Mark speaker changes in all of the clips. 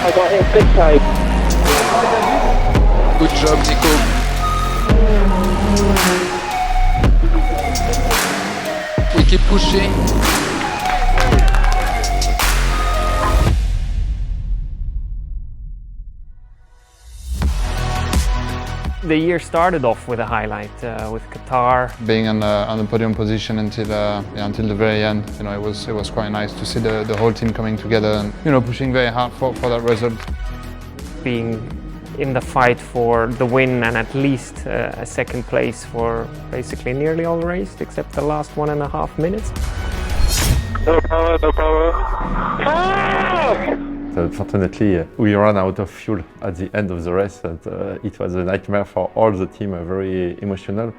Speaker 1: I got hit big time.
Speaker 2: Good job, Nico. We keep pushing.
Speaker 3: The year started off with a highlight with Qatar.
Speaker 4: Being on the podium position until the very end, it was quite nice to see the whole team coming together and pushing very hard for that result.
Speaker 3: Being in the fight for the win and at least a second place for basically nearly all race except the last 1.5 minutes.
Speaker 1: No power, no power. Ah!
Speaker 5: Unfortunately, we ran out of fuel at the end of the race, and it was a nightmare for all the team, very emotional.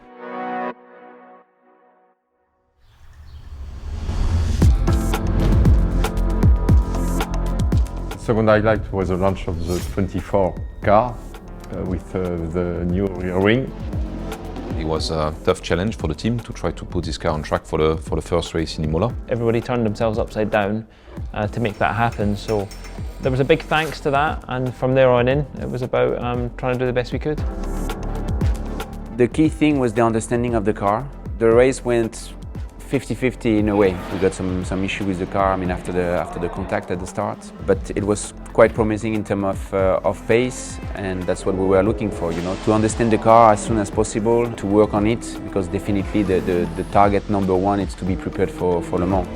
Speaker 5: The second highlight was the launch of the 24 car with the new rear wing.
Speaker 6: It was a tough challenge for the team to try to put this car on track for the first race in Imola.
Speaker 3: Everybody turned themselves upside down to make that happen, so there was a big thanks to that, and from there on in it was about trying to do the best we could.
Speaker 7: The key thing was the understanding of the car. The race went 50-50 in a way. We got some issue with the car, after the contact at the start, but it was quite promising in terms of pace, and that's what we were looking for, to understand the car as soon as possible, to work on it, because definitely the target number one is to be prepared for Le Mans.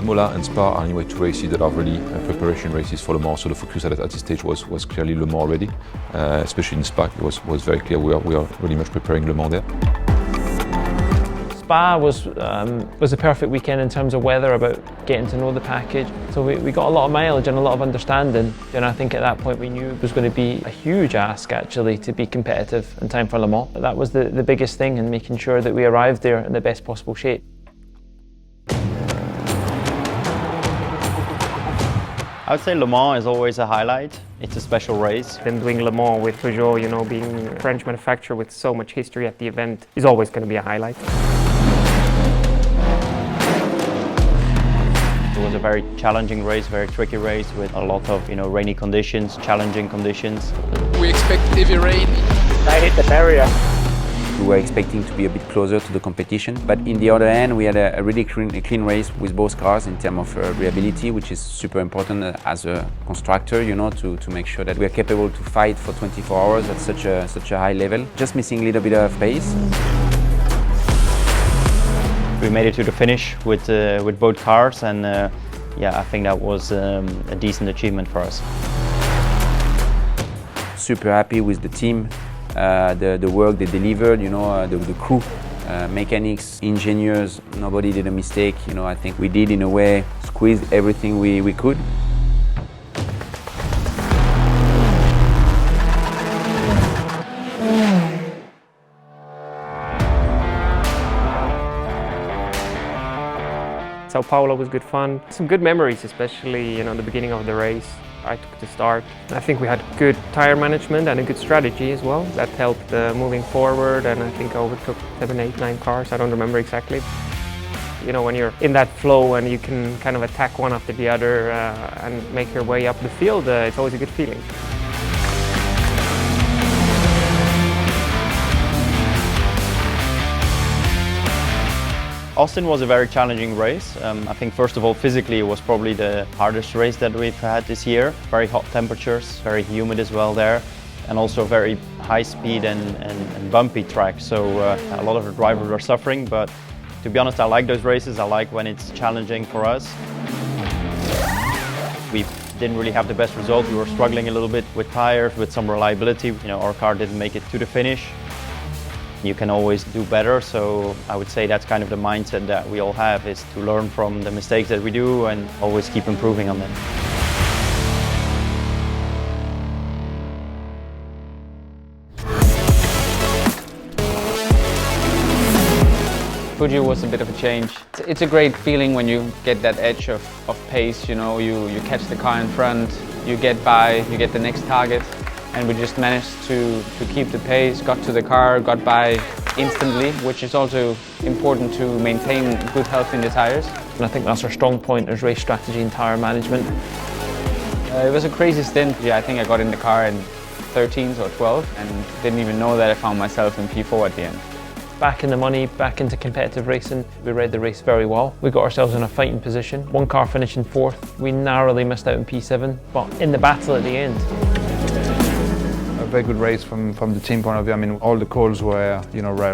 Speaker 6: Imola and Spa are anyway two races that are really preparation races for Le Mans, so the focus at this stage was clearly Le Mans already, especially in Spa. It was very clear we are really much preparing Le Mans there.
Speaker 3: Spa was a perfect weekend in terms of weather, about getting to know the package. So we got a lot of mileage and a lot of understanding. And I think at that point we knew it was going to be a huge ask actually to be competitive in time for Le Mans. That was the biggest thing, in making sure that we arrived there in the best possible shape.
Speaker 8: I would say Le Mans is always a highlight. It's a special race.
Speaker 3: Then doing Le Mans with Peugeot, being a French manufacturer with so much history at the event, is always going to be a highlight.
Speaker 8: It was a very challenging race, very tricky race with a lot of rainy conditions, challenging conditions.
Speaker 2: We expect heavy rain.
Speaker 1: I hit the barrier.
Speaker 7: We were expecting to be a bit closer to the competition, but in the other end, we had a really clean race with both cars in terms of reliability, which is super important as a constructor, to make sure that we are capable to fight for 24 hours at such a high level. Just missing a little bit of pace.
Speaker 8: We made it to the finish with both cars, and I think that was a decent achievement for us.
Speaker 7: Super happy with the team. The work they delivered, the crew, mechanics, engineers, nobody did a mistake. I think we did, in a way, squeeze everything we could.
Speaker 3: Sao Paulo was good fun. Some good memories, especially the beginning of the race. I took the start. I think we had good tire management and a good strategy as well. That helped moving forward, and I think I overtook 7, 8, 9 cars. I don't remember exactly. When you're in that flow and you can kind of attack one after the other and make your way up the field, it's always a good feeling.
Speaker 8: Austin was a very challenging race. I think first of all, physically it was probably the hardest race that we've had this year. Very hot temperatures, very humid as well there, and also very high speed and bumpy track. So a lot of the drivers are suffering, but to be honest, I like those races. I like when it's challenging for us. We didn't really have the best result. We were struggling a little bit with tires, with some reliability. Our car didn't make it to the finish. You can always do better, so I would say that's kind of the mindset that we all have, is to learn from the mistakes that we do and always keep improving on them.
Speaker 9: Fuji was a bit of a change. It's a great feeling when you get that edge of pace, you catch the car in front, you get by, you get the next target. And we just managed to keep the pace, got to the car, got by instantly, which is also important to maintain good health in the tires. And I think that's our strong point, is race strategy and tire management. It was a crazy stint. Yeah, I think I got in the car in 13th or 12th and didn't even know that I found myself in P4 at the end.
Speaker 3: Back in the money, back into competitive racing. We read the race very well. We got ourselves in a fighting position. One car finishing 4th. We narrowly missed out in P7, but in the battle at the end.
Speaker 4: A very good race from the team point of view. I mean, all the calls were,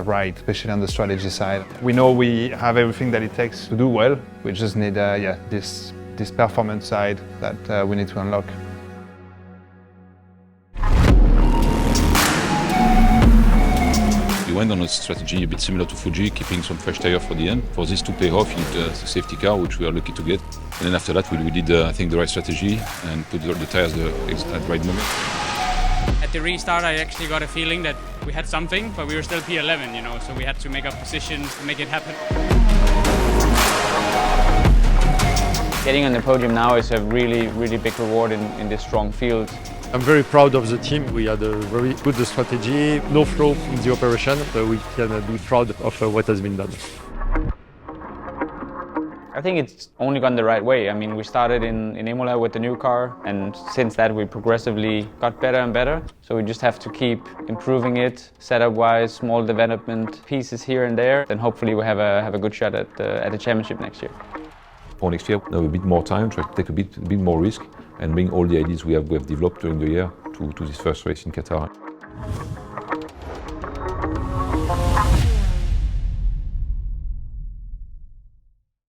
Speaker 4: right, especially on the strategy side. We know we have everything that it takes to do well. We just need, this performance side that we need to unlock.
Speaker 6: We went on a strategy a bit similar to Fuji, keeping some fresh tire for the end. For this to pay off, you need the safety car, which we are lucky to get. And then after that, we did, I think, the right strategy and put the tires at the right moment.
Speaker 10: At the restart, I actually got a feeling that we had something, but we were still P11, so we had to make up positions to make it happen.
Speaker 9: Getting on the podium now is a really, really big reward in this strong field.
Speaker 5: I'm very proud of the team. We had a very good strategy, no flaw in the operation, so we can be proud of what has been done.
Speaker 9: I think it's only gone the right way. I mean, we started in Imola with the new car, and since that we progressively got better and better. So we just have to keep improving it, setup-wise, small development pieces here and there. Then hopefully we have a good shot at the championship next year.
Speaker 6: For next year, we have a bit more time, try to take a bit more risk and bring all the ideas we have developed during the year to this first race in Qatar.